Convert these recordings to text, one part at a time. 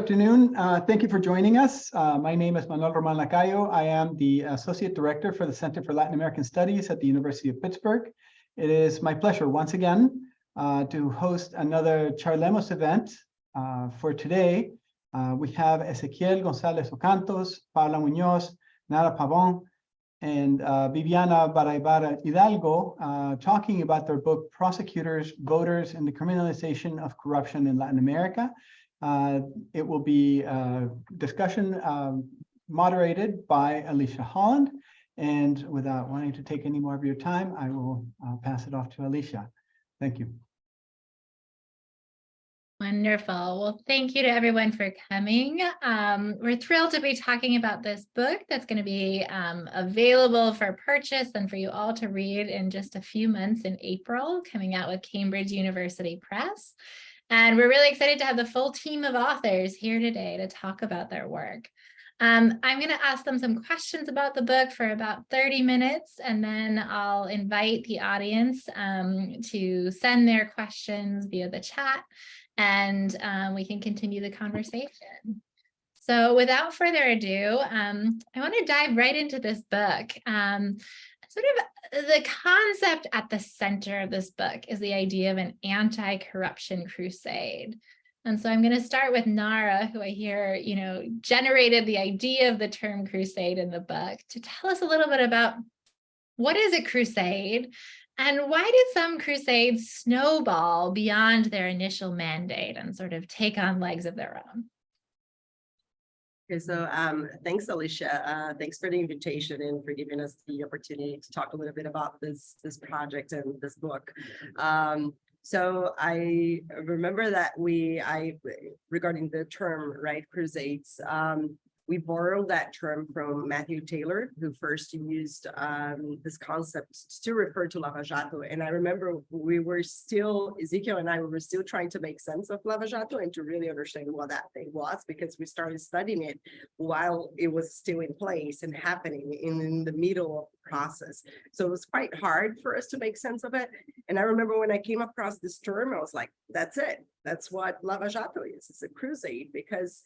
Good afternoon. Thank you for joining us. My name is Manuel Roman Lacayo. I am the Associate Director for the Center for Latin American Studies at the University of Pittsburgh. It is my pleasure once again to host another Charlemos event. For today, we have Ezeqiel Gonzales-Ocantos, Paula Muñoz, Nara, Pavão, and Viviana Baraybar Hidalgo talking about their book, Prosecutors, Voters, and the Criminalization of Corruption in Latin America. It will be a discussion moderated by Alisha, Holland. And without wanting to take any more of your time, I will pass it off to Alisha. Thank you. Wonderful. Well, thank you to everyone for coming. We're thrilled to be talking about this book that's going to be available for purchase and for you all to read in just a few months in April, coming out with Cambridge University Press. And we're really excited to have the full team of authors here today to talk about their work. I'm going to ask them some questions about the book for about 30 minutes, and then I'll invite the audience to send their questions via the chat, and we can continue the conversation. So without further ado, I want to dive right into this book. Sort of the concept at the center of this book is the idea of an anti-corruption crusade. And so I'm going to start with Nara, who I hear, generated the idea of the term crusade in the book, to tell us a little bit about what is a crusade and why did some crusades snowball beyond their initial mandate and sort of take on legs of their own. Okay, so thanks, Alisha. Thanks for the invitation and for giving us the opportunity to talk a little bit about this project and this book. So I remember that regarding the term, right, crusades, we borrowed that term from Matthew Taylor, who first used this concept to refer to Lava Jato. And I remember Ezeqiel and I were still trying to make sense of Lava Jato and to really understand what that thing was, because we started studying it while it was still in place and happening in the middle of the process. So it was quite hard for us to make sense of it. And I remember when I came across this term, I was like, that's it. That's what Lava Jato is. It's a crusade, because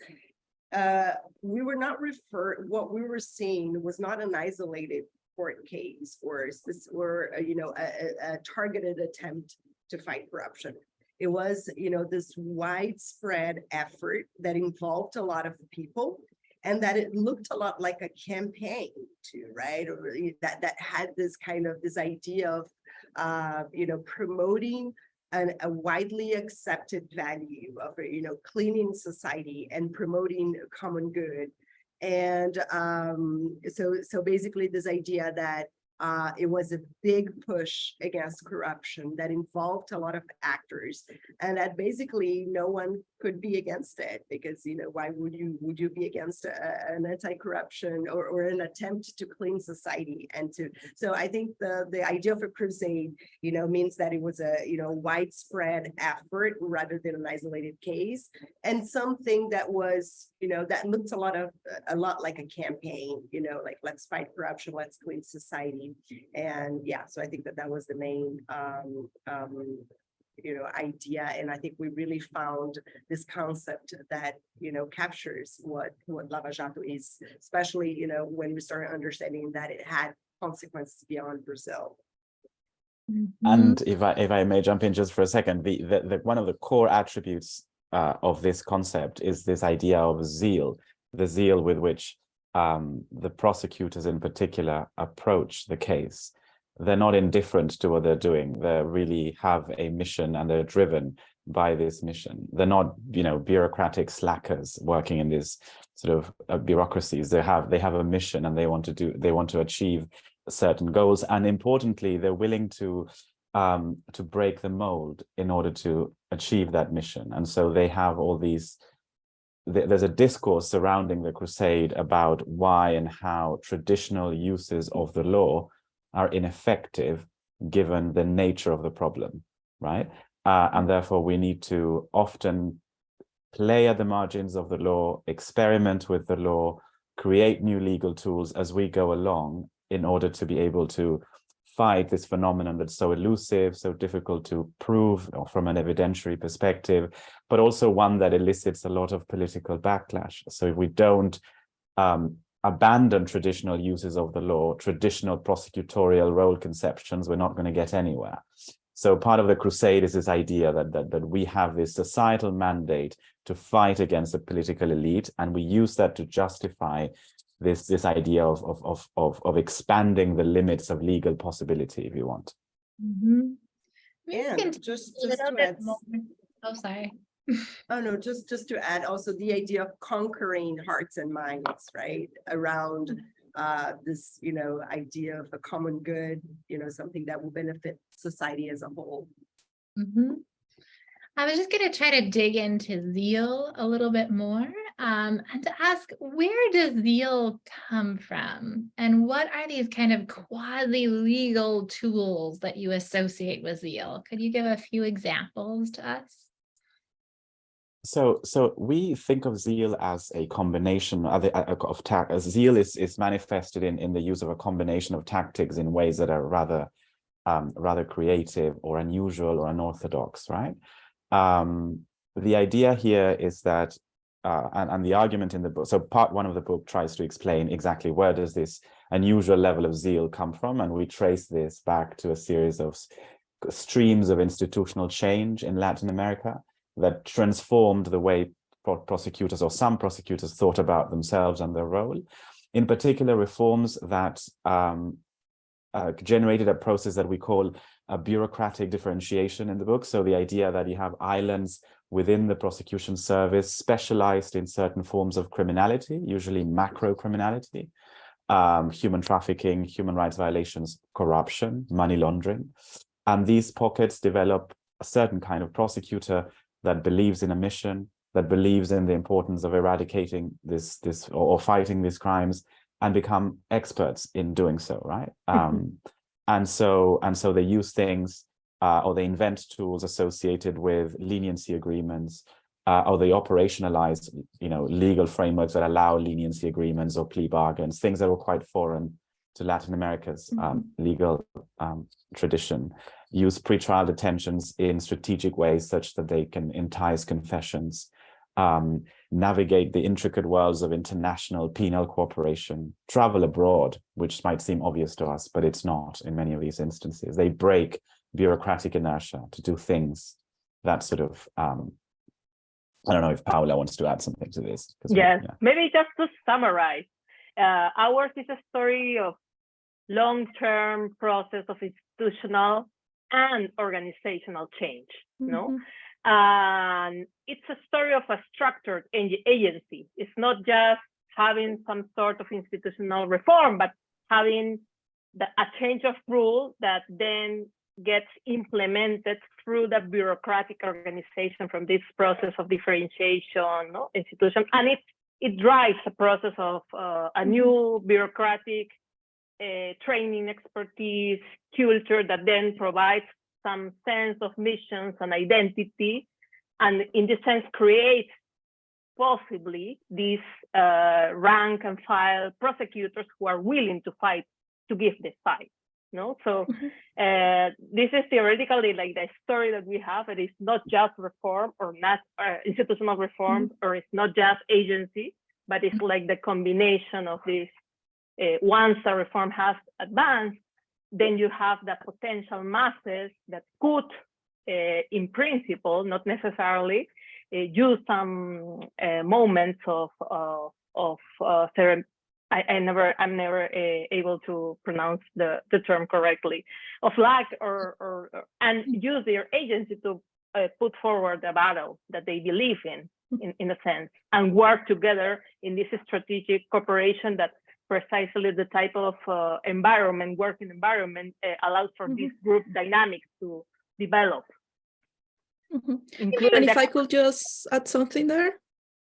we were not what we were seeing was not an isolated court case or a targeted attempt to fight corruption. It was, this widespread effort that involved a lot of people, and that it looked a lot like a campaign too, right? Or that had this idea of, promoting a widely accepted value of, cleaning society and promoting common good. And so basically this idea that it was a big push against corruption that involved a lot of actors, and that basically no one could be against it, because why would you be against an anti-corruption or an attempt to clean society? So I think the idea of a crusade means that it was a widespread effort rather than an isolated case, and something that was that looked a lot like a campaign, like let's fight corruption, let's clean society. And yeah, so I think that was the main idea, and I think we really found this concept that captures what Lava Jato is, especially when we started understanding that it had consequences beyond Brazil. And if I may jump in just for a second, the one of the core attributes of this concept is this idea of zeal, the zeal with which the prosecutors in particular approach the case. They're not indifferent to what they're doing. They really have a mission and they're driven by this mission. They're not, bureaucratic slackers working in these sort of bureaucracies. They have a mission and they want to achieve certain goals. And importantly, they're willing to break the mold in order to achieve that mission. And so they have all these. There's a discourse surrounding the crusade about why and how traditional uses of the law are ineffective given the nature of the problem, right? And therefore we need to often play at the margins of the law, experiment with the law, create new legal tools as we go along in order to be able to fight this phenomenon that's so elusive, so difficult to prove from an evidentiary perspective, but also one that elicits a lot of political backlash. So if we don't abandon traditional uses of the law, traditional prosecutorial role conceptions, we're not going to get anywhere. So part of the crusade is this idea that we have this societal mandate to fight against the political elite, and we use that to justify this idea of expanding the limits of legal possibility, if you want. Mhm. Maybe we And can just a little to bit add, more. Oh, sorry. oh no, just to add also the idea of conquering hearts and minds, right? Around this, idea of a common good, something that will benefit society as a whole. Mhm. I was just going to try to dig into zeal a little bit more and to ask, where does zeal come from? And what are these kind of quasi-legal tools that you associate with zeal? Could you give a few examples to us? So we think of zeal as a combination of zeal is manifested in the use of a combination of tactics in ways that are rather creative or unusual or unorthodox, right? The idea here is that, and the argument in the book, so part one of the book tries to explain exactly where does this unusual level of zeal come from, and we trace this back to a series of streams of institutional change in Latin America that transformed the way prosecutors, or some prosecutors, thought about themselves and their role. In particular, reforms that generated a process that we call a bureaucratic differentiation in the book. So the idea that you have islands within the prosecution service specialized in certain forms of criminality, usually macro criminality, human trafficking, human rights violations, corruption, money laundering. And these pockets develop a certain kind of prosecutor that believes in a mission, that believes in the importance of eradicating this or fighting these crimes, and become experts in doing so, right? And so they use things, or they invent tools associated with leniency agreements, or they operationalize, legal frameworks that allow leniency agreements or plea bargains, things that were quite foreign to Latin America's legal tradition. Use pretrial detentions in strategic ways such that they can entice confessions, navigate the intricate worlds of international penal cooperation, travel abroad, which might seem obvious to us, but it's not in many of these instances. They break bureaucratic inertia to do things that sort of, I don't know if Paula wants to add something to this. Yes, maybe just to summarize, ours is a story of long-term process of institutional and organizational change, no? And it's a story of a structured agency. It's not just having some sort of institutional reform, but having a change of rule that then gets implemented through the bureaucratic organization from this process of differentiation, institution, and it drives a process of a new bureaucratic training, expertise, culture that then provides some sense of missions and identity, and in this sense creates possibly these rank and file prosecutors who are willing to fight, to give this fight. So this is theoretically like the story that we have. It is not just reform or not institutional reform, or it's not just agency, but it's like the combination of this. Once a reform has advanced, then you have the potential masses that could, in principle, not necessarily, use some moments of I'm never able to pronounce the term correctly, of lack and use their agency to put forward the battle that they believe in a sense, and work together in this strategic cooperation that precisely the type of working environment allows for these group dynamics to develop. And if I could just add something there.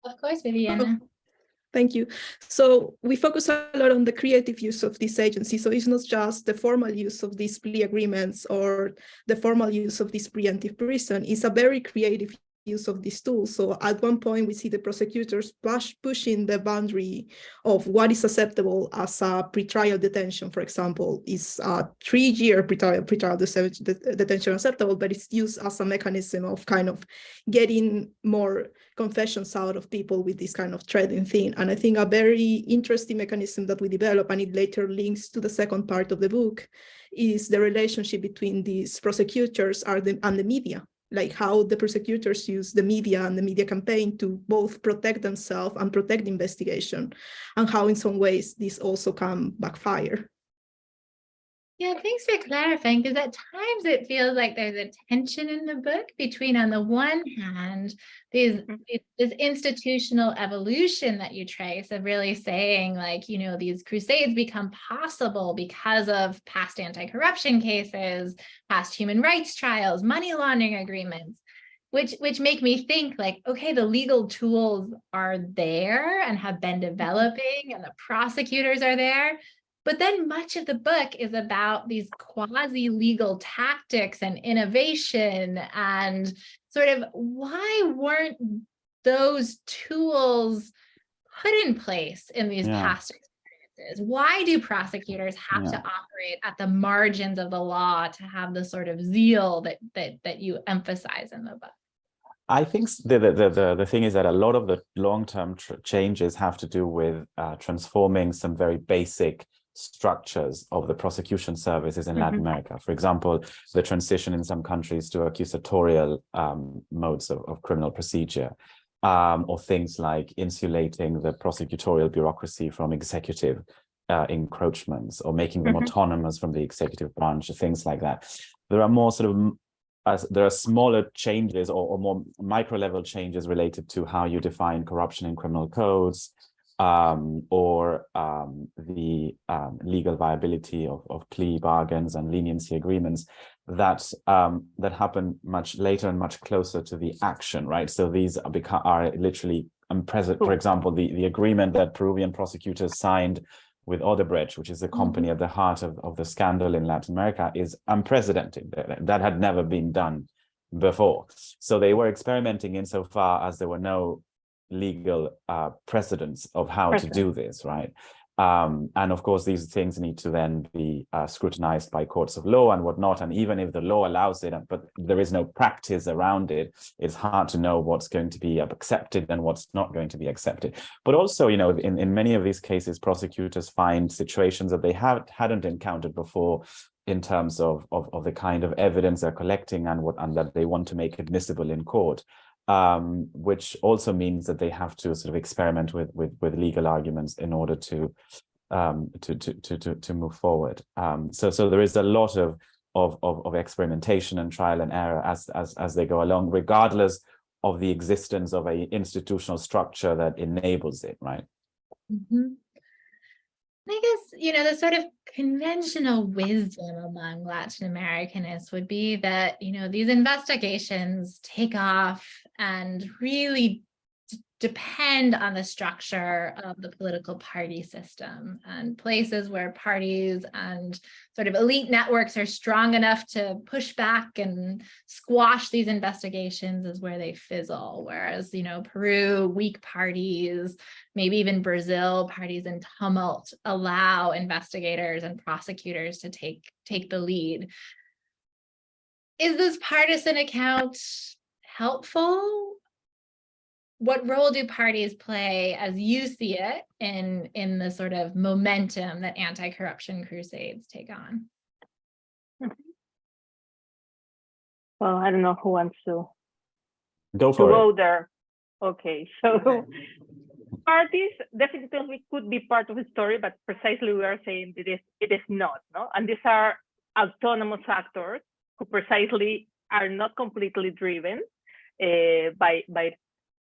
Of course, Viviana. Thank you. So we focus a lot on the creative use of this agency. So it's not just the formal use of these plea agreements or the formal use of this preemptive prison. It's a very creative use of these tools. So at one point, we see the prosecutors pushing the boundary of what is acceptable as a pretrial detention, for example. Is a 3-year pretrial detention acceptable, but it's used as a mechanism of kind of getting more confessions out of people with this kind of threatening thing. And I think a very interesting mechanism that we develop, and it later links to the second part of the book, is the relationship between these prosecutors and the media. Like how the prosecutors use the media and the media campaign to both protect themselves and protect the investigation, and how in some ways this also can backfire. Yeah, thanks for clarifying, because at times it feels like there's a tension in the book between, on the one hand, this institutional evolution that you trace of really saying, like, you know, these crusades become possible because of past anti-corruption cases, past human rights trials, money laundering agreements, which make me think like, okay, the legal tools are there and have been developing, and the prosecutors are there. But then much of the book is about these quasi-legal tactics and innovation, and sort of why weren't those tools put in place in these past experiences? Why do prosecutors have to operate at the margins of the law to have the sort of zeal that you emphasize in the book? I think the thing is that a lot of the long-term changes have to do with transforming some very basic structures of the prosecution services in Latin America. For example, the transition in some countries to accusatorial modes of criminal procedure, or things like insulating the prosecutorial bureaucracy from executive encroachments, or making them autonomous from the executive branch, things like that. There are more sort of there are smaller changes or more micro-level changes related to how you define corruption in criminal codes, or the legal viability of plea bargains and leniency agreements that happen much later and much closer to the action, right? So these are literally unprecedented. For example, the agreement that Peruvian prosecutors signed with Odebrecht, which is the company at the heart of the scandal in Latin America, is unprecedented. That had never been done before. So they were experimenting insofar as there were no legal precedents of how to do this, right? And of course, these things need to then be scrutinized by courts of law and whatnot. And even if the law allows it, but there is no practice around it, it's hard to know what's going to be accepted and what's not going to be accepted. But also, you know, in many of these cases, prosecutors find situations that they hadn't encountered before in terms of the kind of evidence they're collecting and that they want to make admissible in court. Which also means that they have to sort of experiment with legal arguments in order to move forward. So there is a lot of experimentation and trial and error as they go along, regardless of the existence of an institutional structure that enables it, right? I guess, you know, the sort of conventional wisdom among Latin Americanists would be that, you know, these investigations take off and really depend on the structure of the political party system, and places where parties and sort of elite networks are strong enough to push back and squash these investigations is where they fizzle. Whereas, you know, Peru, weak parties, maybe even Brazil, parties in tumult, allow investigators and prosecutors to take the lead. Is this partisan account helpful? What role do parties play, as you see it, in the sort of momentum that anti-corruption crusades take on? Well, I don't know who wants to go there. Okay, so parties definitely could be part of the story, but precisely we are saying it is not, no? And these are autonomous actors who precisely are not completely driven by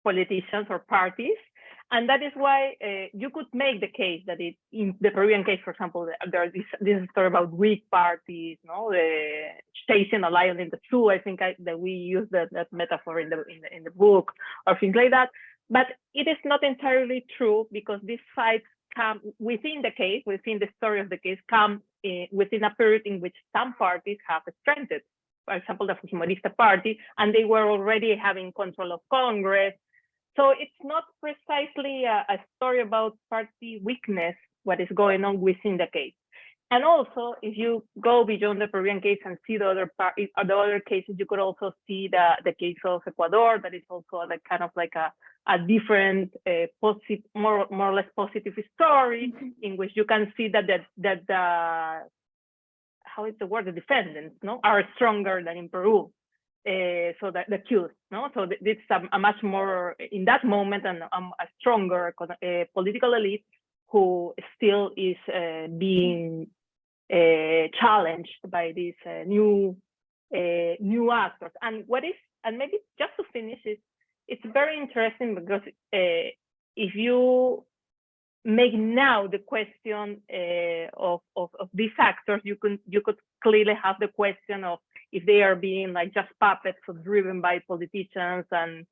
politicians or parties. And that is why you could make the case that in the Peruvian case, for example, there is this story about weak parties, no, chasing a lion in the zoo. I think that we use that metaphor in the book, or things like that. But it is not entirely true, because these fights come within the case, within the story of the case, come within a period in which some parties have strengthened for example, the Fujimorista party, and they were already having control of Congress. So it's not precisely a story about party weakness, what is going on within the case. And also, if you go beyond the Peruvian case and see the other cases, you could also see the case of Ecuador, that is also like kind of like a different, positive, more or less positive story, in which you can see that the how is the word, the defendants, no, are stronger than in Peru. So that the accused, no, so it's a much more in that moment and a stronger political elite who still is being challenged by these new actors. And maybe just to finish it, it's very interesting because if you make now the question of these actors, you could clearly have the question of if they are being like just puppets or driven by politicians and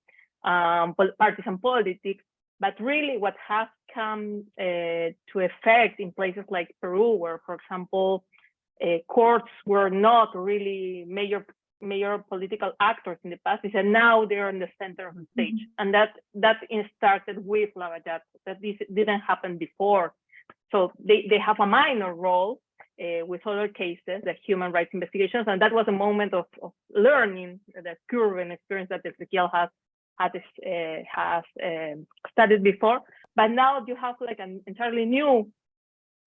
partisan politics. But really what has come to effect in places like Peru, where, for example, courts were not really major political actors in the past, is that now they're in the center of the stage. And that started with Lava Jato, that this didn't happen before. So they have a minor role with other cases, the human rights investigations, and that was a moment of learning, the curve and experience that Ezeqiel has studied before. But now you have like an entirely new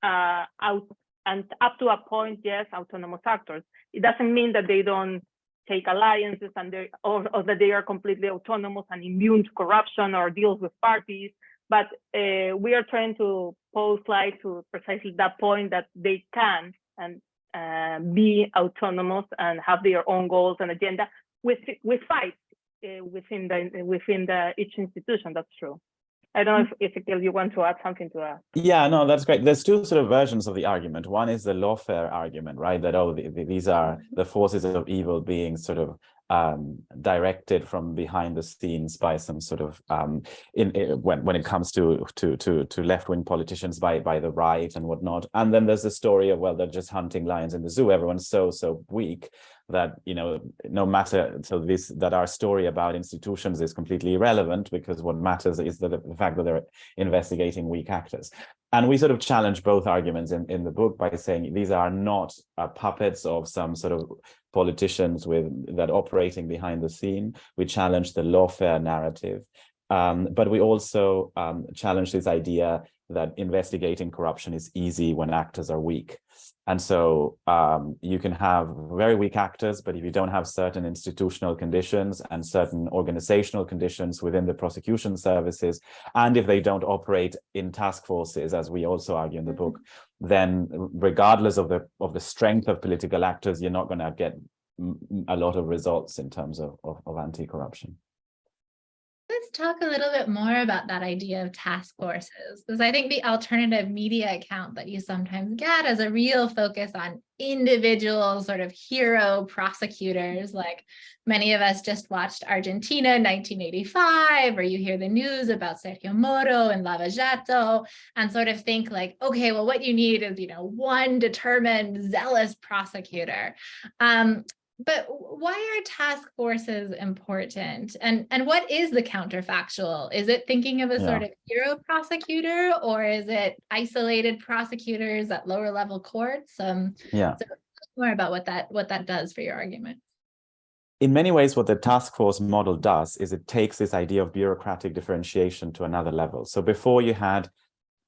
and up to a point, yes, autonomous actors. It doesn't mean that they don't take alliances and or that they are completely autonomous and immune to corruption or deals with parties. But we are trying to pose light to precisely that point, that they can and be autonomous and have their own goals and agenda with fights within the each institution. That's true. I don't know if Ezeqiel, you want to add something to that. Yeah, no, that's great. There's two sort of versions of the argument. One is the lawfare argument, right? That these are the forces of evil being sort of directed from behind the scenes by some sort of when it comes to left-wing politicians by the right and whatnot. And then there's the story of, well, they're just hunting lions in the zoo. Everyone's so weak that, you know, no matter, so that our story about institutions is completely irrelevant, because what matters is the fact that they're investigating weak actors. And we sort of challenge both arguments in the book by saying these are not puppets of some sort of politicians that operating behind the scene. We challenge the lawfare narrative, but we also challenge this idea that investigating corruption is easy when actors are weak. And so you can have very weak actors, but if you don't have certain institutional conditions and certain organizational conditions within the prosecution services, and if they don't operate in task forces, as we also argue in the book, then regardless of the strength of political actors, you're not going to get a lot of results in terms of anti-corruption. Let's talk a little bit more about that idea of task forces, because I think the alternative media account that you sometimes get is a real focus on individual sort of hero prosecutors. Like many of us just watched Argentina in 1985, or you hear the news about Sergio Moro and Lava Jato, and sort of think like, okay, well, what you need is, you know, one determined, zealous prosecutor. But why are task forces important? And what is the counterfactual? Is it thinking of a sort of hero prosecutor, or is it isolated prosecutors at lower level courts? So more about what that does for your argument. In many ways, what the task force model does is it takes this idea of bureaucratic differentiation to another level. So before, you had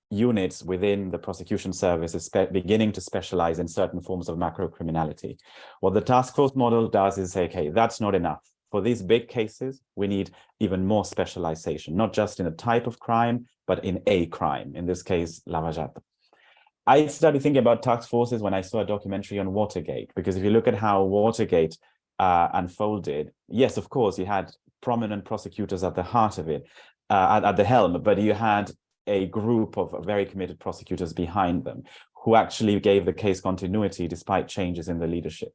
units within the prosecution service is beginning to specialize in certain forms of macro criminality. What the task force model does is say, okay, that's not enough. For these big cases, we need even more specialization, not just in a type of crime, but in a crime, in this case, Lava Jato. I started thinking about task forces when I saw a documentary on Watergate, because if you look at how Watergate unfolded, yes, of course, you had prominent prosecutors at the heart of it, at the helm, but you had a group of very committed prosecutors behind them who actually gave the case continuity despite changes in the leadership,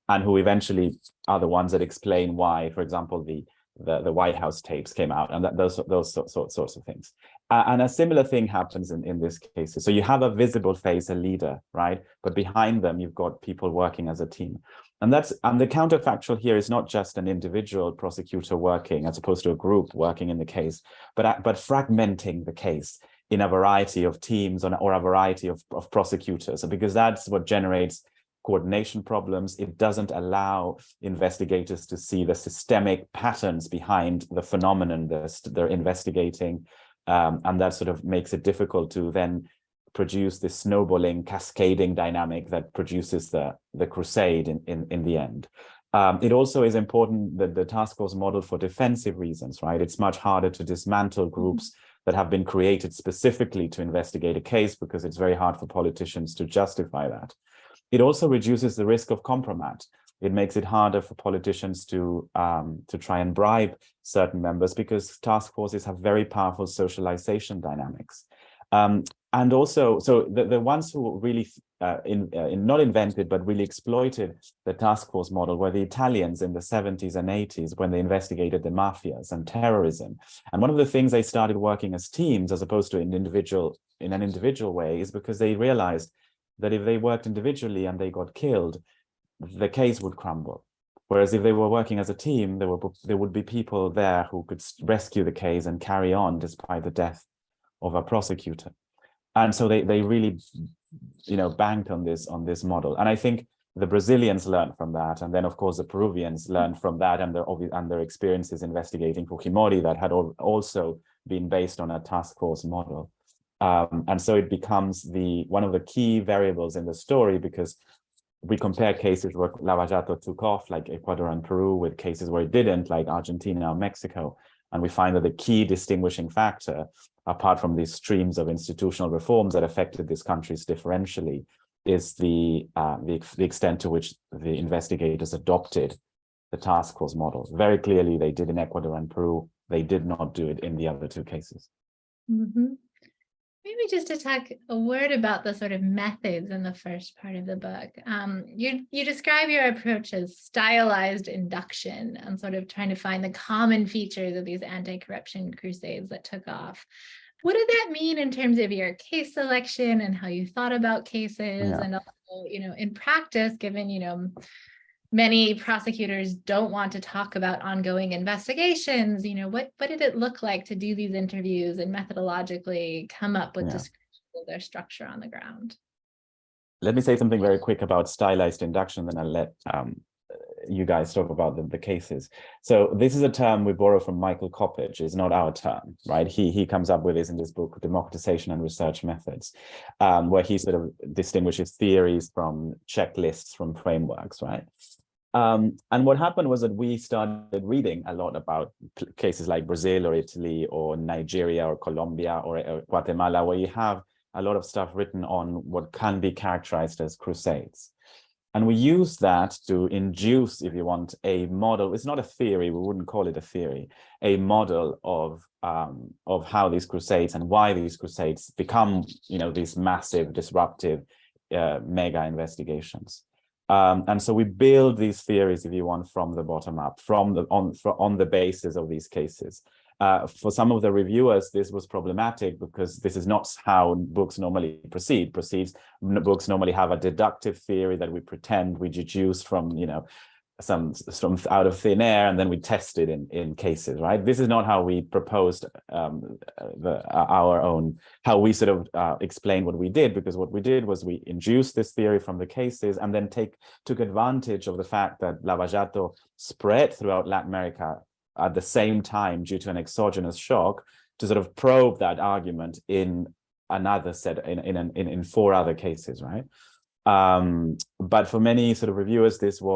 and who eventually are the ones that explain why, for example, the White House tapes came out, and those sorts of things. And a similar thing happens in this case. So you have a visible face, a leader, right? But behind them, you've got people working as a team. And the counterfactual here is not just an individual prosecutor working as opposed to a group working in the case, but fragmenting the case in a variety of teams or a variety of prosecutors, because that's what generates coordination problems. It doesn't allow investigators to see the systemic patterns behind the phenomenon they're investigating, and that sort of makes it difficult to then produce this snowballing, cascading dynamic that produces the crusade in the end. It also is important that the task force model for defensive reasons, right? It's much harder to dismantle groups that have been created specifically to investigate a case, because it's very hard for politicians to justify that. It also reduces the risk of compromise. It makes it harder for politicians to try and bribe certain members, because task forces have very powerful socialization dynamics. And also, so the ones who really not invented, but really exploited the task force model were the Italians in the 70s and 80s, when they investigated the mafias and terrorism. And one of the things they started working as teams as opposed to in an individual way is because they realized that if they worked individually and they got killed, the case would crumble. Whereas if they were working as a team, there would be people there who could rescue the case and carry on despite the death of a prosecutor. And so they really, banked on this model. And I think the Brazilians learned from that. And then, of course, the Peruvians learned from that and their experiences investigating Fujimori that had also been based on a task force model. And so it becomes one of the key variables in the story, because we compare cases where Lava Jato took off, like Ecuador and Peru, with cases where it didn't, like Argentina or Mexico. And we find that the key distinguishing factor, apart from these streams of institutional reforms that affected these countries differentially, is the extent to which the investigators adopted the task force model. Very clearly, they did in Ecuador and Peru. They did not do it in the other two cases. Mm-hmm. Maybe just to talk a word about the sort of methods in the first part of the book. You describe your approach as stylized induction and sort of trying to find the common features of these anti-corruption crusades that took off. What did that mean in terms of your case selection and how you thought about cases? Yeah. And also, in practice, given, many prosecutors don't want to talk about ongoing investigations. What did it look like to do these interviews and methodologically come up with descriptions of their structure on the ground? Let me say something very quick about stylized induction, then I'll let you guys talk about the cases. So this is a term we borrow from Michael Coppedge. It's not our term, right? He comes up with this in this book, Democratization and Research Methods, where he sort of distinguishes theories from checklists, from frameworks, right? And what happened was that we started reading a lot about cases like Brazil or Italy or Nigeria or Colombia or Guatemala, where you have a lot of stuff written on what can be characterized as crusades. And we use that to induce, if you want, a model. It's not a theory, we wouldn't call it a theory, a model of how these crusades and why these crusades become, these massive, disruptive, mega investigations. And so we build these theories, if you want, from the bottom up, on the basis of these cases. For some of the reviewers, this was problematic because this is not how books normally proceed. Books normally have a deductive theory that we pretend we deduce from, some out of thin air, and then we test it in cases, right? This is not how we proposed how we sort of explain what we did, because what we did was we induced this theory from the cases and then took advantage of the fact that Lava Jato spread throughout Latin America at the same time due to an exogenous shock to sort of probe that argument in another set, in 4 other cases, right? But for many sort of reviewers, they said,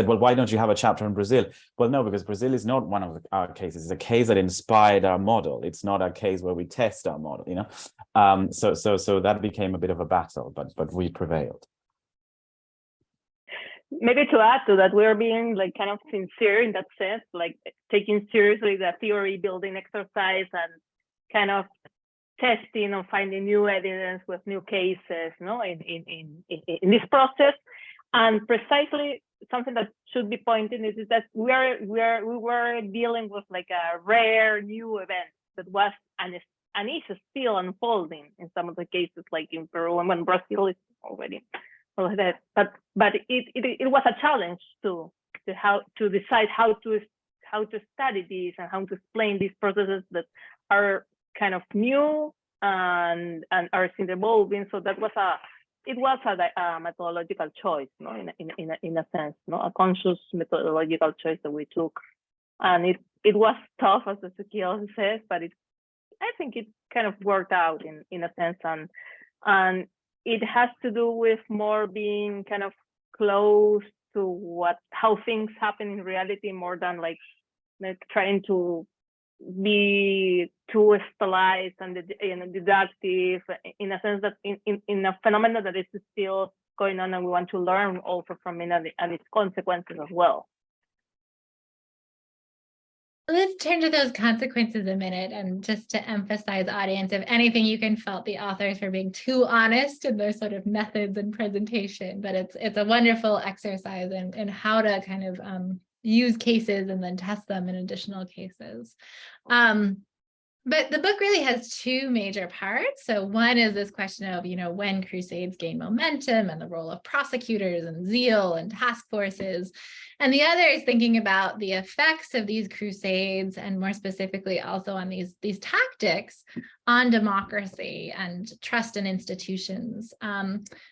well, why don't you have a chapter on Brazil? Well, no, because Brazil is not one of our cases. It's a case that inspired our model. It's not a case where we test our model, So that became a bit of a battle, but we prevailed. Maybe to add to that, we're being kind of sincere in that sense, taking seriously the theory building exercise and kind of testing or finding new evidence with new cases, in this process. And precisely something that should be pointed is that we were dealing with a rare new event that was and is still unfolding in some of the cases, like in Peru, and when Brazil is already but it was a challenge to decide how to study these and how to explain these processes that are kind of new and are still evolving. So that was a methodological choice, no, in a sense, no, a conscious methodological choice that we took, and it was tough, as Ezeqiel says, but I think it kind of worked out in a sense, and it has to do with more being kind of close to how things happen in reality, more than like trying to be too stylized and deductive, in a sense that in a phenomenon that is still going on, and we want to learn also from it and its consequences as well. Let's turn to those consequences a minute, and just to emphasize, audience, if anything, you can fault the authors for being too honest in their sort of methods and presentation, but it's a wonderful exercise in how to kind of use cases and then test them in additional cases. But the book really has two major parts. So one is this question of, when crusades gain momentum and the role of prosecutors and zeal and task forces. And the other is thinking about the effects of these crusades, and more specifically also on these tactics on democracy and trust in institutions.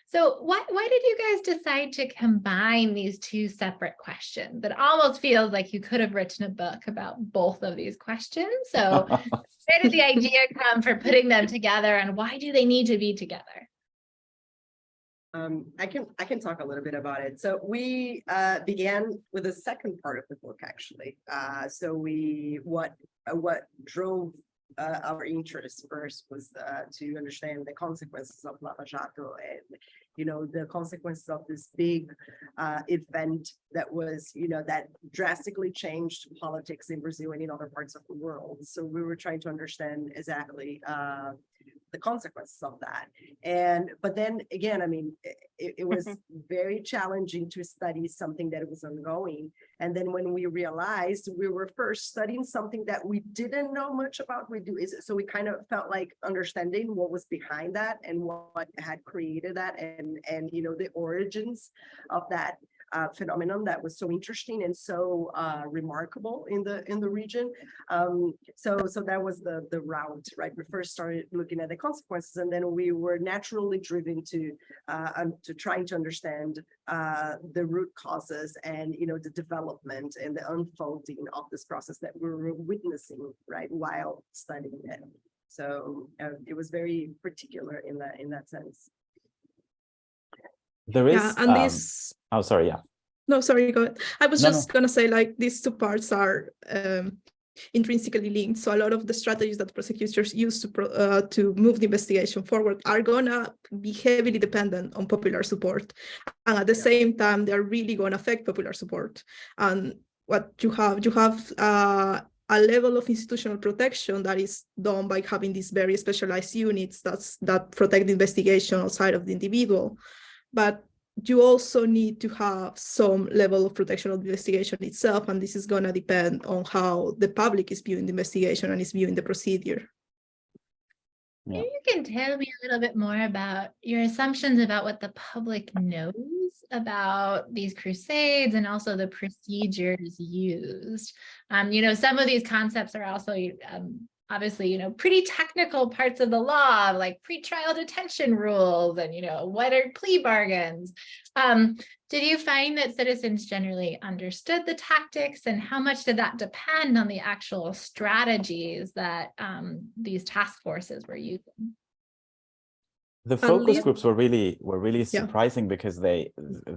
So why did you guys decide to combine these two separate questions? It almost feels like you could have written a book about both of these questions. So where did the idea come for putting them together, and why do they need to be together? I can talk a little bit about it. So we began with the second part of the book, actually. So what drove our interest first was to understand the consequences of Lava Jato, and the consequences of this big event that was that drastically changed politics in Brazil and in other parts of the world. So we were trying to understand exactly the consequences of that. But then again, I mean, it was very challenging to study something that was ongoing. And then when we realized we were first studying something that we didn't know much about, so we kind of felt like understanding what was behind that and what had created that, and the origins of that phenomenon that was so interesting and so remarkable in the region. So that was the route, right? We first started looking at the consequences, and then we were naturally driven to trying to understand the root causes and the development and the unfolding of this process that we were witnessing, right, while studying it. So it was very particular in that sense. There is, yeah, and this. Oh, sorry. Yeah. No, sorry. Go ahead. I was just gonna say, like, these two parts are intrinsically linked. So a lot of the strategies that prosecutors use to move the investigation forward are gonna be heavily dependent on popular support, and at the same time, they're really gonna affect popular support. And what you have a level of institutional protection that is done by having these very specialized units that protect the investigation outside of the individual. But you also need to have some level of protection of the investigation itself, and this is going to depend on how the public is viewing the investigation and is viewing the procedure. Yeah. Maybe you can tell me a little bit more about your assumptions about what the public knows about these crusades and also the procedures used. Some of these concepts are also obviously, pretty technical parts of the law, like pretrial detention rules and, what are plea bargains. Did you find that citizens generally understood the tactics, and how much did that depend on the actual strategies that these task forces were using? The focus groups were really surprising, because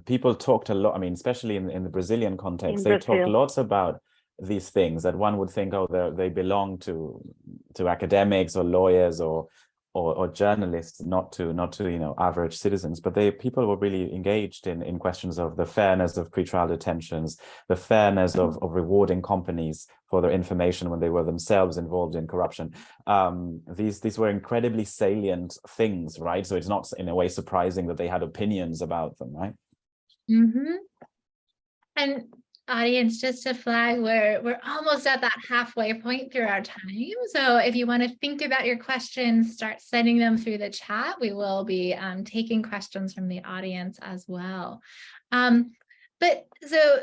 people talked a lot. I mean, especially in the Brazilian context, they talked lots about these things that one would think, they belong to academics or lawyers or journalists, not to average citizens. But people were really engaged in questions of the fairness of pretrial detentions, the fairness of rewarding companies for their information when they were themselves involved in corruption. These were incredibly salient things, right? So it's not in a way surprising that they had opinions about them, right? Mm-hmm. And audience, just to flag, we're almost at that halfway point through our time. So if you want to think about your questions, start sending them through the chat. We will be taking questions from the audience as well. But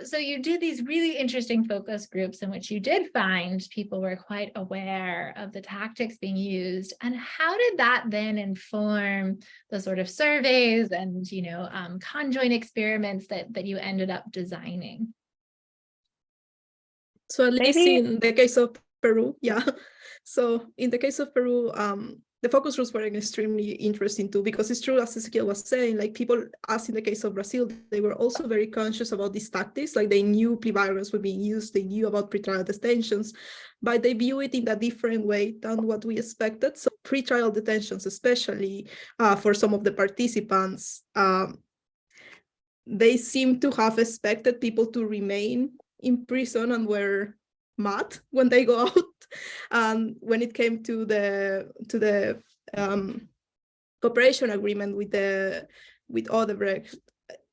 so you did these really interesting focus groups in which you did find people were quite aware of the tactics being used. And how did that then inform the sort of surveys and, conjoint experiments that you ended up designing? So at least in the case of Peru, yeah. So in the case of Peru, the focus groups were extremely interesting too, because it's true, as Ezeqiel was saying, like people, as in the case of Brazil, they were also very conscious about these tactics. Like they knew plea bargains were being used, they knew about pretrial detentions, but they view it in a different way than what we expected. So pretrial detentions, especially for some of the participants, they seem to have expected people to remain in prison and were mad when they go out. And when it came to the cooperation agreement with Odebrecht,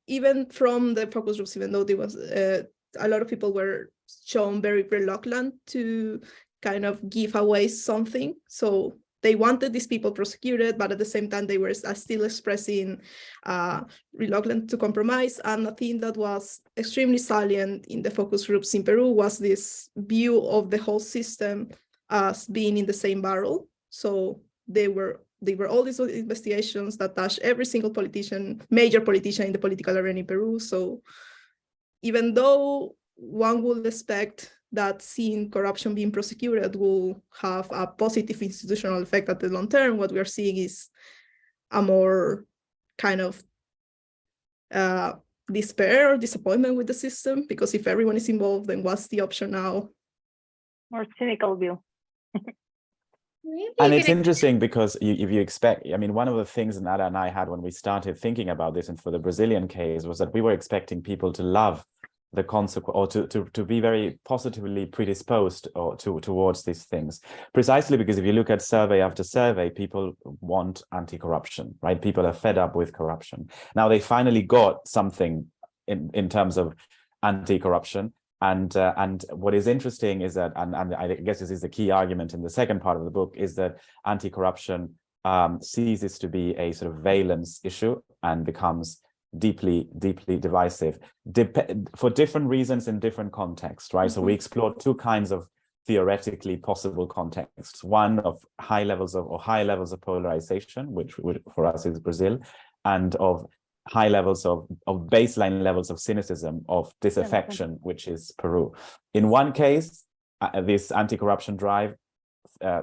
even from the focus groups, even though there was a lot of people were shown very reluctant to kind of give away something. So they wanted these people prosecuted, but at the same time, they were still expressing reluctant to compromise. And a thing that was extremely salient in the focus groups in Peru was this view of the whole system as being in the same barrel. So they were all these investigations that touched every single politician, major politician in the political arena in Peru. So even though one would expect that seeing corruption being prosecuted will have a positive institutional effect at the long term, what we are seeing is a more kind of despair or disappointment with the system, because if everyone is involved, then what's the option now? More cynical view. And it's interesting because if you expect, I mean, one of the things Nara and I had when we started thinking about this, and for the Brazilian case, was that we were expecting people to love the consequence, or to be very positively predisposed or towards these things, precisely because if you look at survey after survey, people want anti-corruption, right? People are fed up with corruption. Now they finally got something in terms of anti-corruption. And what is interesting is that, and I guess this is the key argument in the second part of the book, is that anti-corruption ceases to be a sort of valence issue and becomes deeply divisive for different reasons in different contexts, right? So we explored two kinds of theoretically possible contexts: one of high levels of polarization, which for us is Brazil, and of high levels of baseline levils of cynicism, of disaffection, which is Peru. In one case, this anti-corruption drive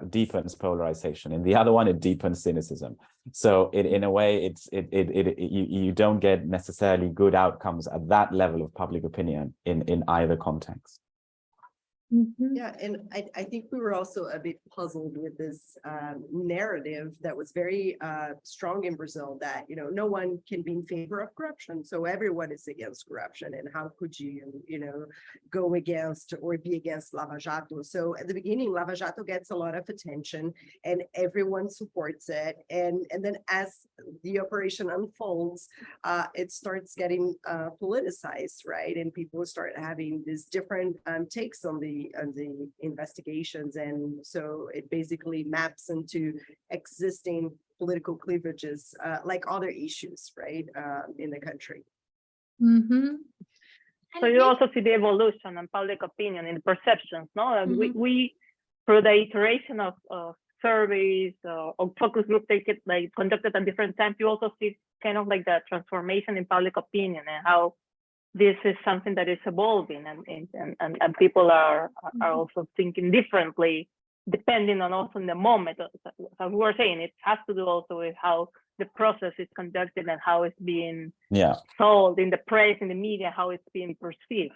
deepens polarization. In the other one, it deepens cynicism. So in a way, you don't get necessarily good outcomes at that level of public opinion in either context. Yeah, and I think we were also a bit puzzled with this narrative that was very strong in Brazil, that no one can be in favor of corruption, so everyone is against corruption, and how could you go against or be against Lava Jato? So at the beginning, Lava Jato gets a lot of attention and everyone supports it, and then as the operation unfolds, it starts getting politicized, right? And people start having these different takes on the investigations, and so it basically maps into existing political cleavages like other issues, right, in the country. So you also see the evolution in public opinion, in perceptions, no? We through the iteration of surveys or focus groups they conducted at different times, you also see kind of like the transformation in public opinion and how this is something that is evolving, and people are also thinking differently, depending on also in the moment. As we were saying, it has to do also with how the process is conducted and how it's being sold in the press, in the media, how it's being perceived.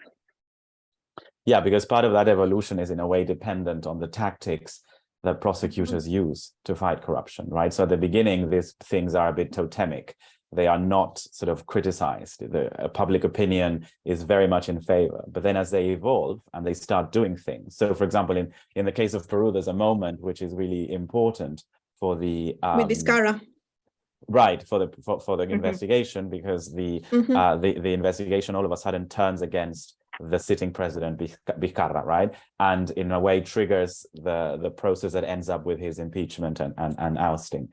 Yeah, because part of that evolution is in a way dependent on the tactics that prosecutors use to fight corruption, right? So at the beginning, these things are a bit totemic. They are not sort of criticized. The public opinion is very much in favor. But then as they evolve and they start doing things. So for example, in the case of Peru, there's a moment which is really important for the with this Cara. Right, for the investigation, because the investigation all of a sudden turns against the sitting president Vizcarra, right? And in a way triggers the process that ends up with his impeachment and ousting.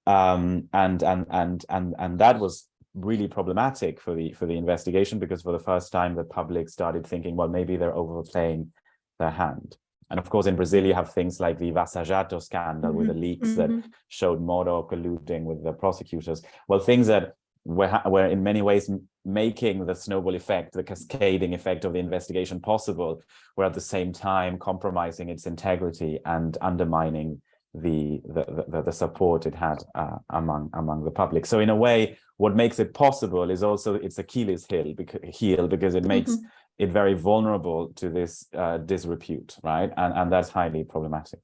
And that was really problematic for the investigation, because for the first time the public started thinking, well, maybe they're overplaying their hand. And of course, in Brazil, you have things like the Vaza Jato scandal with the leaks that showed Moro colluding with the prosecutors. Well, things that were in many ways making the snowball effect, the cascading effect of the investigation possible, were at the same time compromising its integrity and undermining the support it had among the public. So in a way, what makes it possible is also its Achilles heel, because it makes it very vulnerable to this disrepute, right? And that's highly problematic.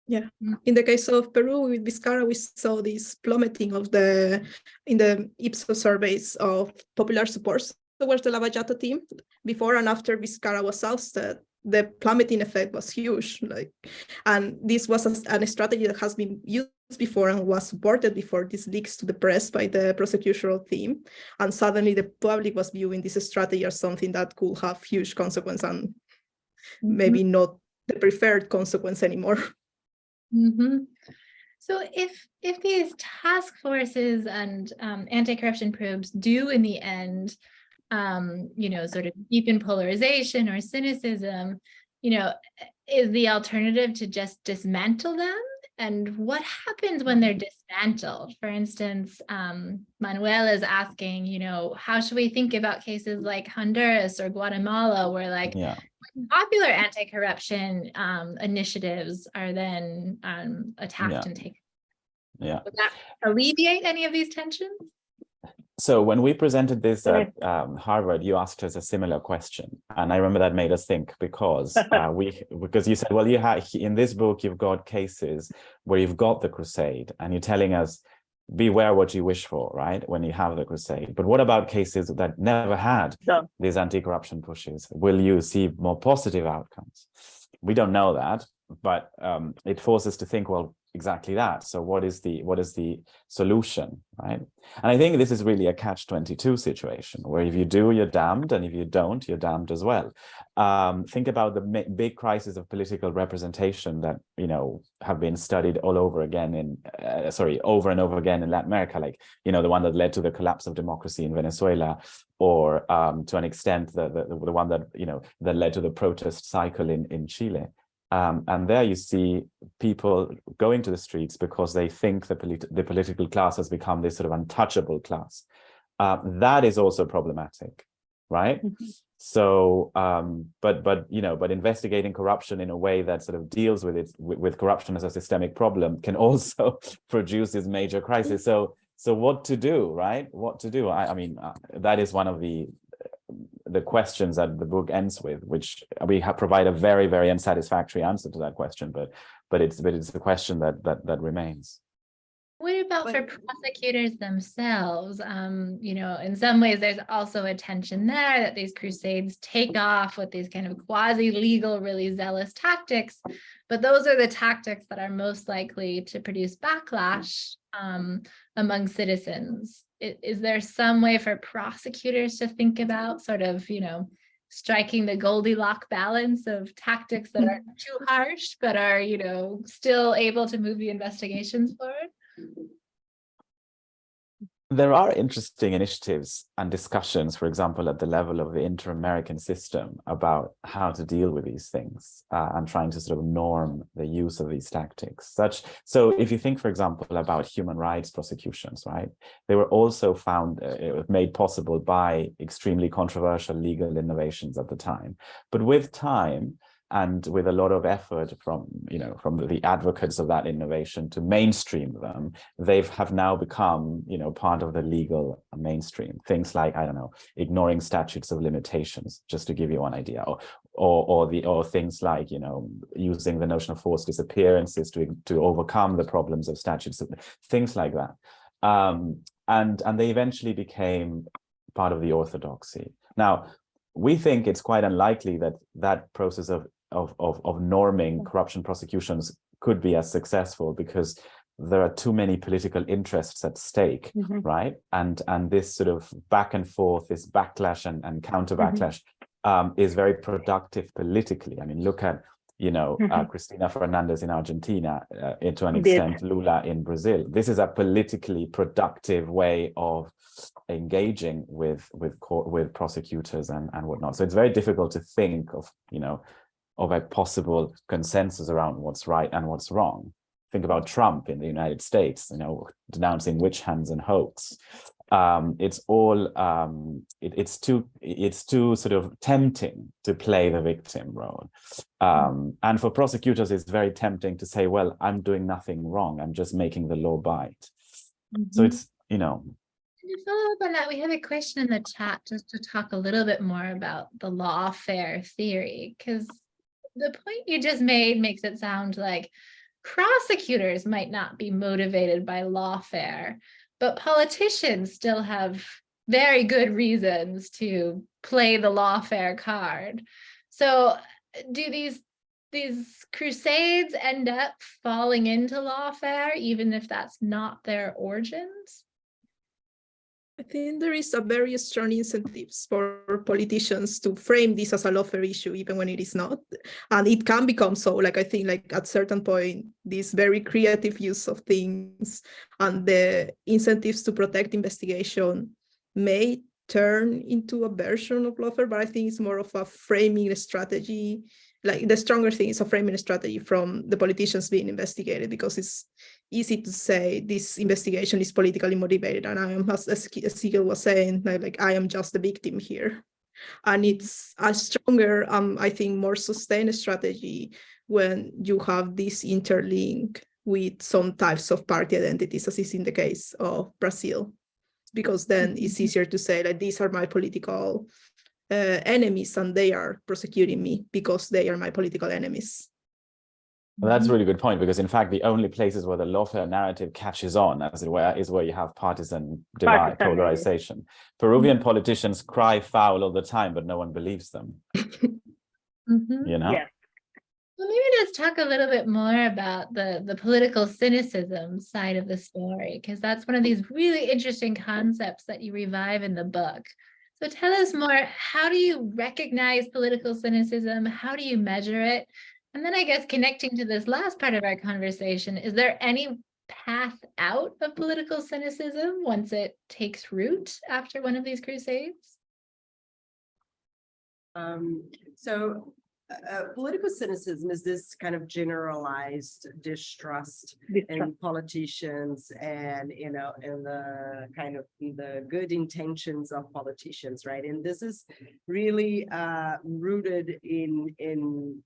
Yeah, in the case of Peru with Vizcarra, we saw this plummeting in the Ipsos surveys of popular support towards the Lava Jato team. Before and after Vizcarra was ousted, the plummeting effect was huge. And this was a strategy that has been used before and was supported before these leaks to the press by the prosecutorial team. And suddenly the public was viewing this strategy as something that could have huge consequence and maybe not the preferred consequence anymore. So if these task forces and anti-corruption probes do in the end, sort of deepen polarization or cynicism, is the alternative to just dismantle them? And what happens when they're dismantled? For instance, Manuel is asking, how should we think about cases like Honduras or Guatemala, where popular anti-corruption initiatives are then attacked and taken? Would that alleviate any of these tensions? So when we presented this at Harvard, you asked us a similar question, and I remember that made us think, because you said, well, you have in this book you've got cases where you've got the crusade, and you're telling us beware what you wish for, right? When you have the crusade, but what about cases that never had these anti-corruption pushes? Will you see more positive outcomes? We don't know that, but it forces us to think, well, exactly that. So what is the solution, right? And I think this is really a catch-22 situation, where if you do, you're damned, and if you don't, you're damned as well. Think about the big crisis of political representation that have been studied all over again over and over again in Latin America, like the one that led to the collapse of democracy in Venezuela, or to an extent the one that that led to the protest cycle in Chile. And there you see people going to the streets because they think the political class has become this sort of untouchable class. That is also problematic, right? So, but investigating corruption in a way that sort of deals with corruption as a systemic problem can also produce this major crisis. So what to do, right? What to do? I mean, that is one of the questions that the book ends with, which we provide a very, very unsatisfactory answer to that question, but it's the question that remains. What about for prosecutors themselves? In some ways, there's also a tension there that these crusades take off with these kind of quasi-legal, really zealous tactics, but those are the tactics that are most likely to produce backlash among citizens. Is there some way for prosecutors to think about sort of, striking the Goldilocks balance of tactics that are too harsh, but are, still able to move the investigations forward? There are interesting initiatives and discussions, for example, at the level of the inter-American system about how to deal with these things and trying to sort of norm the use of these tactics. So if you think, for example, about human rights prosecutions, right? They were also made possible by extremely controversial legal innovations at the time. But with time, and with a lot of effort from the advocates of that innovation to mainstream them, they have now become, part of the legal mainstream. Things like, I don't know, ignoring statutes of limitations, just to give you one idea, or things like, using the notion of forced disappearances to overcome the problems of statutes, things like that. And they eventually became part of the orthodoxy. Now, we think it's quite unlikely that process of norming corruption prosecutions could be as successful, because there are too many political interests at stake, right? And this sort of back and forth, this backlash and counter backlash is very productive politically. I mean, look at, you know, Cristina Fernandez in Argentina, to an extent, Lula in Brazil. This is a politically productive way of engaging with prosecutors and whatnot. So it's very difficult to think of, you know, of a possible consensus around what's right and what's wrong. Think about Trump in the United States, you know, denouncing witch hunts and hoax. It's all it's too sort of tempting to play the victim role, and for prosecutors it's very tempting to say, well, I'm doing nothing wrong, I'm just making the law bite. So it's, you know. To follow up on that, we have a question in the chat just to talk a little bit more about the lawfare theory, because the point you just made makes it sound like prosecutors might not be motivated by lawfare, but politicians still have very good reasons to play the lawfare card. So do these crusades end up falling into lawfare, even if that's not their origins? I think there is a very strong incentives for politicians to frame this as a lawfare issue, even when it is not. And it can become so. Like, I think, like, at certain point, this very creative use of things and the incentives to protect investigation may turn into a version of lawfare, but I think it's more of a framing strategy. Like, the stronger thing is a framing strategy from the politicians being investigated, because it's easy to say this investigation is politically motivated, and I am, as Ezeqiel was saying, like I am just the victim here. And it's a stronger, I think, more sustained strategy when you have this interlink with some types of party identities, as is in the case of Brazil, because then it's easier to say, like, these are my political enemies, and they are prosecuting me because they are my political enemies. Well, that's a really good point, because in fact, the only places where the lawfare narrative catches on, as it were, is where you have partisan divide, polarization. Peruvian politicians cry foul all the time, but no one believes them. You know? Yes. Well, maybe let's talk a little bit more about the political cynicism side of the story, because that's one of these really interesting concepts that you revive in the book. So tell us more, how do you recognize political cynicism? How do you measure it? And then I guess connecting to this last part of our conversation, is there any path out of political cynicism once it takes root after one of these crusades? Political cynicism is this kind of generalized distrust in politicians, and, you know, in the kind of the good intentions of politicians, right? And this is really rooted in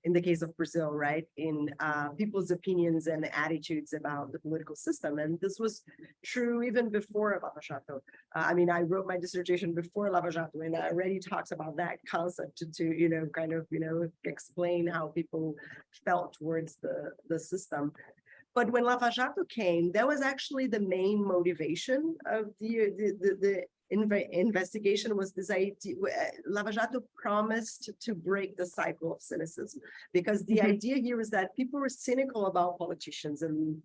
the case of Brazil, right? In people's opinions and attitudes about the political system. And this was true even before Lava Jato. I mean, I wrote my dissertation before Lava Jato, and I already talked about that concept to you know, kind of, you know, explain how people felt towards the system. But when Lava Jato came, that was actually the main motivation of the investigation, was this idea. Lava Jato promised to break the cycle of cynicism, because the idea here is that people were cynical about politicians and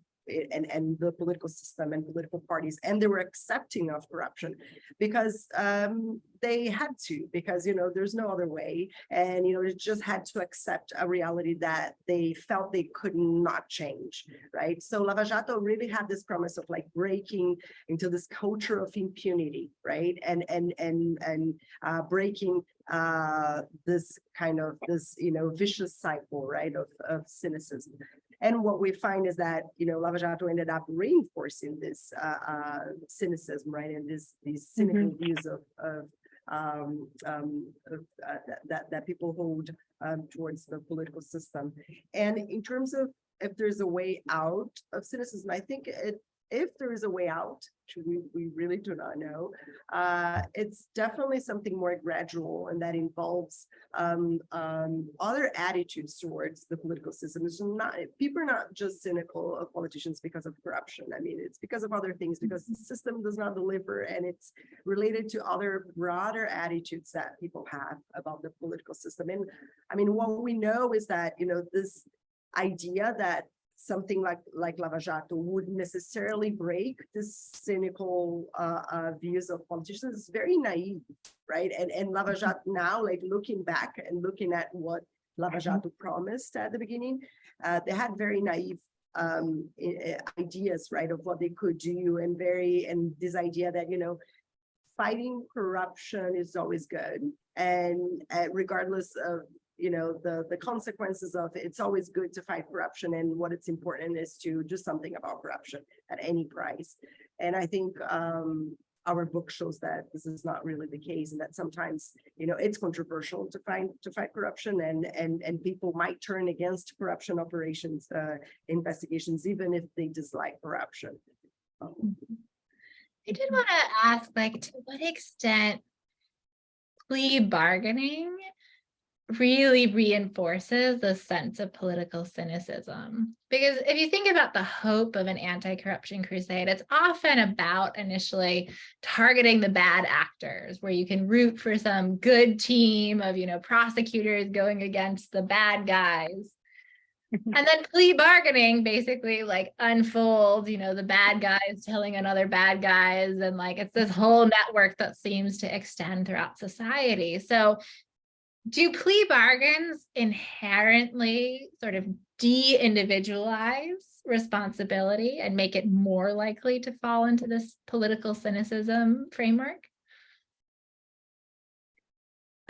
the political system and political parties, and they were accepting of corruption because they had to, because, you know, there's no other way, and, you know, they just had to accept a reality that they felt they could not change, right? So Lava Jato really had this promise of, like, breaking into this culture of impunity, right? And breaking this kind of you know, vicious cycle, right, of cynicism. And what we find is that, you know, Lava Jato ended up reinforcing this cynicism, right, and these cynical views that people hold towards the political system. And in terms of if there's a way out of cynicism, I think if there is a way out, which we really do not know, it's definitely something more gradual, and that involves other attitudes towards the political system. It's not, people are not just cynical of politicians because of corruption. I mean, it's because of other things, because the system does not deliver, and it's related to other broader attitudes that people have about the political system. And I mean, what we know is that, you know, this idea that something like Lava Jato would necessarily break this cynical views of politicians is very naive, right? And Lava Jato now, like looking back and looking at what Lava Jato promised at the beginning, they had very naive ideas, right, of what they could do, and this idea that, you know, fighting corruption is always good, and regardless of, you know, the consequences of it, it's always good to fight corruption, and what it's important is to do something about corruption at any price. And I think our book shows that this is not really the case, and that sometimes, you know, it's controversial to fight corruption, and people might turn against corruption operations, investigations, even if they dislike corruption. I did want to ask, like, to what extent plea bargaining really reinforces the sense of political cynicism? Because if you think about the hope of an anti-corruption crusade, it's often about initially targeting the bad actors, where you can root for some good team of, you know, prosecutors going against the bad guys. And then plea bargaining basically like unfolds, you know, the bad guys telling another bad guys, and like it's this whole network that seems to extend throughout society. So do plea bargains inherently sort of de-individualize responsibility and make it more likely to fall into this political cynicism framework?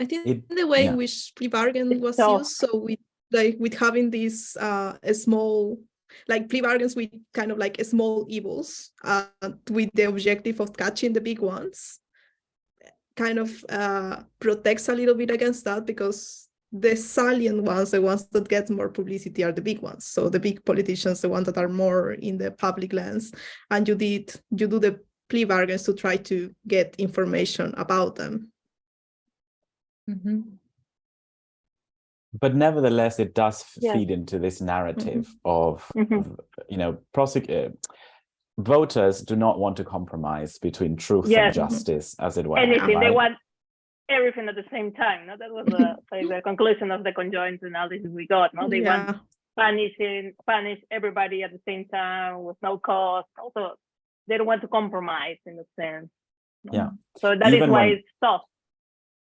I think the way in which plea bargain was used, so with having these small, like plea bargains with kind of like small evils, with the objective of catching the big ones, kind of protects a little bit against that, because the salient ones, the ones that get more publicity, are the big ones. So the big politicians, the ones that are more in the public lens, and you do the plea bargains to try to get information about them. Mm-hmm. But nevertheless, it does feed into this narrative of, you know, voters do not want to compromise between truth and justice, as it were. Anything, right? they want everything at the same time. No? That was like the conclusion of the conjoint analysis we got. No, they want punish everybody at the same time with no cost. Also, they don't want to compromise in a sense. No? Yeah. So that is why it's tough.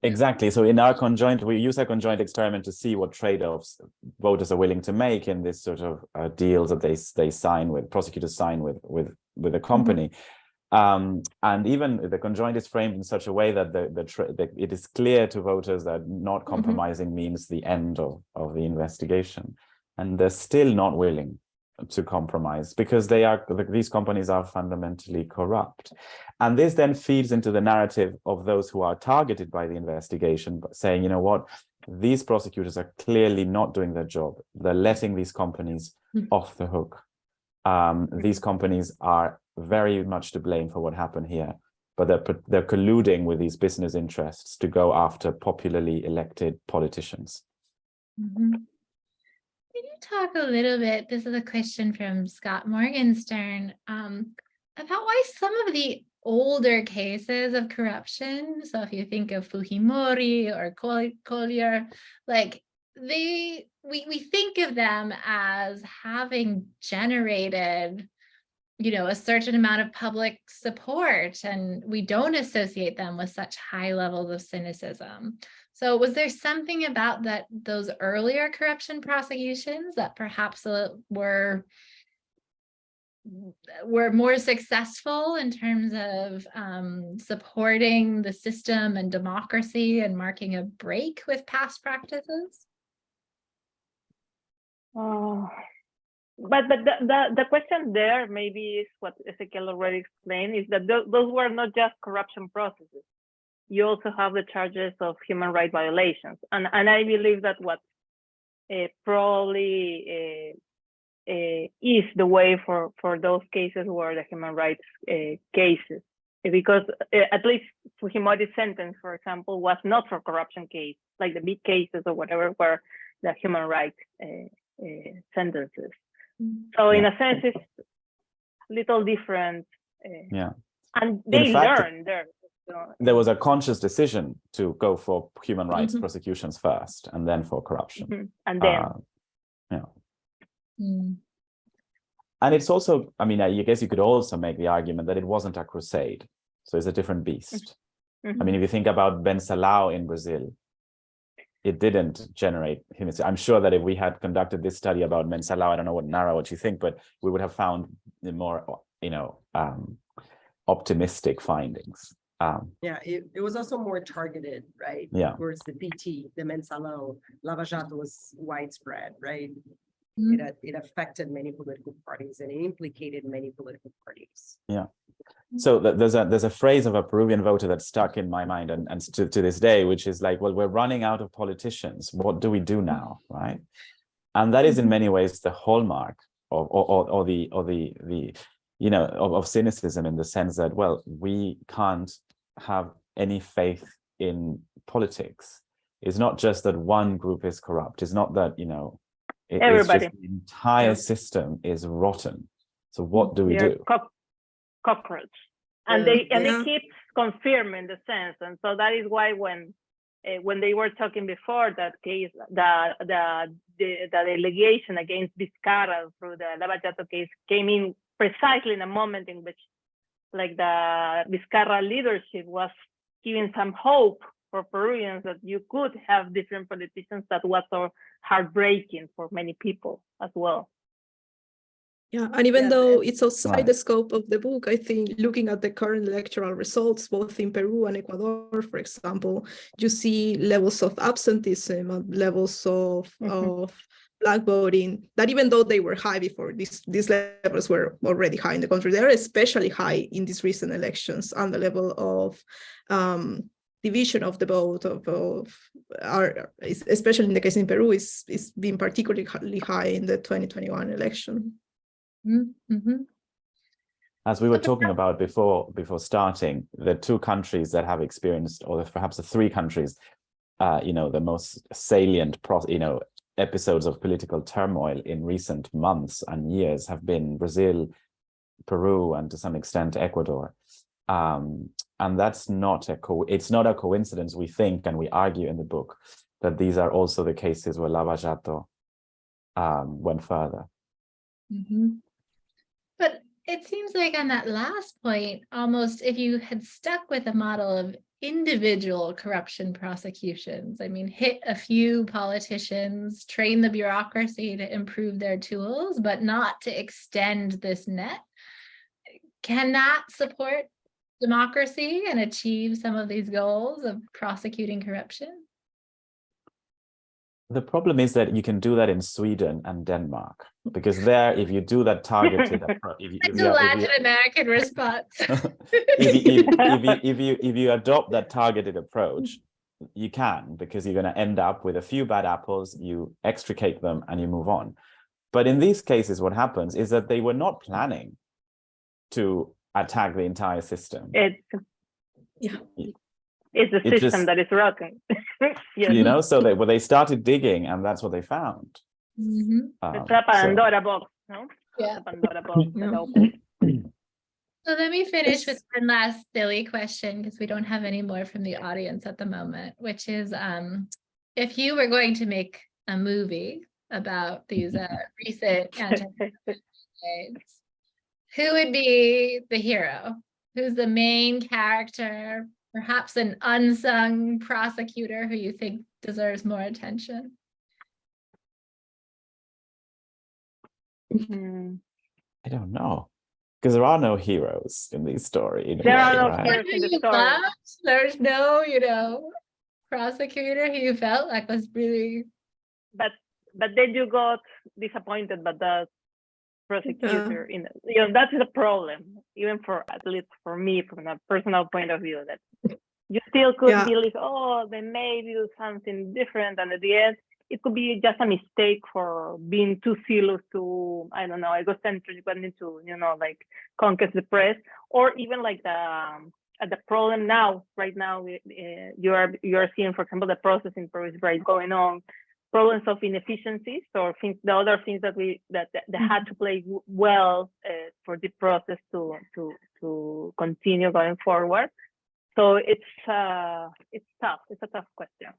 Exactly. So in our conjoint, we use a conjoint experiment to see what trade-offs voters are willing to make in this sort of deals that they sign with, prosecutors sign with a company. And even the conjoint is framed in such a way that it is clear to voters that not compromising means the end of the investigation. And they're still not willing to compromise because these companies are fundamentally corrupt. And this then feeds into the narrative of those who are targeted by the investigation, saying, you know what, these prosecutors are clearly not doing their job. They're letting these companies off the hook. These companies are very much to blame for what happened here, but they're colluding with these business interests to go after popularly elected politicians. Can you talk a little bit, this is a question from Scott Morgenstern, about why some of the older cases of corruption, so if you think of Fujimori or Collier, like we think of them as having generated, you know, a certain amount of public support, and we don't associate them with such high levels of cynicism. So was there something about those earlier corruption prosecutions that perhaps were more successful in terms of supporting the system and democracy and marking a break with past practices? But the question there maybe is what Ezeqiel already explained, is that those were not just corruption processes. You also have the charges of human rights violations. And I believe that what probably is the way for those cases were the human rights cases. Because at least Fujimori's sentence, for example, was not for corruption case, like the big cases or whatever were the human rights sentences. So in a sense, it's a little different. And they learned there. There was a conscious decision to go for human rights prosecutions first and then for corruption. And then. And it's also, I mean, I guess you could also make the argument that it wasn't a crusade. So it's a different beast. I mean, if you think about Bensalao in Brazil, it didn't generate humans. I'm sure that if we had conducted this study about Bensalao, I don't know what Nara, what you think, but we would have found the more, optimistic findings. Yeah, it was also more targeted, right? Yeah. Whereas the PT, the Mensalão, Lava Jato was widespread, right? It affected many political parties and it implicated many political parties. Yeah. So there's a phrase of a Peruvian voter that stuck in my mind and to this day, which is like, well, we're running out of politicians. What do we do now, right? And that is in many ways the hallmark of cynicism, in the sense that, well, we can't have any faith in politics. It's not just that one group is corrupt. It's not that, it's just the entire system is rotten. So what do we do? Cockroach. And they keep confirming the sense. And so that is why when they were talking before that case, the allegation against Vizcarra through the Lava Jato case came in precisely in a moment in which, like, the Vizcarra leadership was giving some hope for Peruvians that you could have different politicians. That was so heartbreaking for many people as well. Yeah, and even though it's outside Right. the scope of the book, I think looking at the current electoral results, both in Peru and Ecuador, for example, you see levels of absenteeism and levels of Black voting, that even though they were high before, these levels were already high in the country, they're especially high in these recent elections, and the level of division of the vote especially in the case in Peru, is being particularly high in the 2021 election. As we were talking about before starting, the two countries that have experienced, or perhaps the three countries, the most salient, episodes of political turmoil in recent months and years have been Brazil, Peru, and to some extent Ecuador. And that's not it's not a coincidence, we think, and we argue in the book, that these are also the cases where Lava Jato went further. But it seems like on that last point, almost if you had stuck with a model of individual corruption prosecutions, I mean, hit a few politicians, train the bureaucracy to improve their tools, but not to extend this net, can that support democracy and achieve some of these goals of prosecuting corruption? The problem is that you can do that in Sweden and Denmark, because there, if you do that targeted approach, It's a Latin American response. if you adopt that targeted approach, you can, because you're going to end up with a few bad apples, you extricate them and you move on. But in these cases, what happens is that they were not planning to attack the entire system. It's the system that is rotten. So they started digging, and that's what they found. It's a Pandora box, no? Yeah. Pandora box. So let me finish with one last silly question, because we don't have any more from the audience at the moment, which is, if you were going to make a movie about these recent anti-corruption raids, who would be the hero? Who's the main character? Perhaps an unsung prosecutor who you think deserves more attention? I don't know, because there are no heroes in these stories. There are no heroes in the story. There's no, prosecutor who you felt like was really. But then you got disappointed by the prosecutor. That is a problem, even at least for me, from a personal point of view, that you still could believe, they may do something different, and at the end it could be just a mistake for being too zealous to, I don't know, egocentric, wanting to, like, conquest the press, or even like the problem right now, you are seeing, for example, the process in Peru is going on, problems of inefficiencies or things, the other things that had to play well for the process to continue going forward. So it's tough. It's a tough question.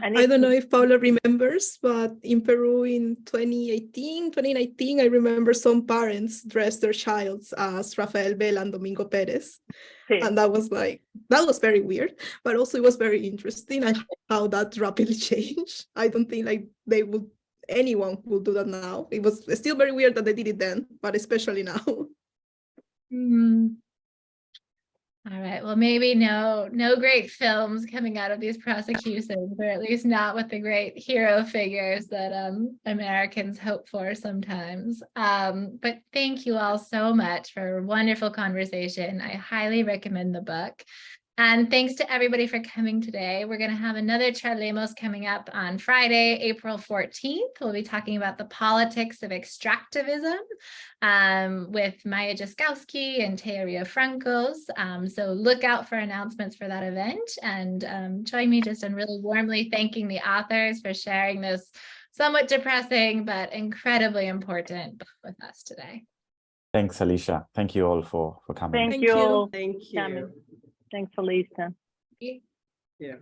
And I don't know if Paula remembers, but in Peru in 2019, I remember some parents dressed their childs as Rafael Vela and Domingo Perez. Sí. And that was very weird, but also it was very interesting and how that rapidly changed. I don't think like anyone will do that now. It was still very weird that they did it then, but especially now. All right, well, maybe no great films coming out of these prosecutions, or at least not with the great hero figures that Americans hope for sometimes. But thank you all so much for a wonderful conversation. I highly recommend the book. And thanks to everybody for coming today. We're going to have another Charlemos coming up on Friday, April 14th. We'll be talking about the politics of extractivism with Maya Jaskowski and Teoria Francos. So look out for announcements for that event, and join me just in really warmly thanking the authors for sharing this somewhat depressing but incredibly important book with us today. Thanks, Alisha. Thank you all for coming. Thank you all. Thank you. Thanks, Alisha. Thank you. Yeah.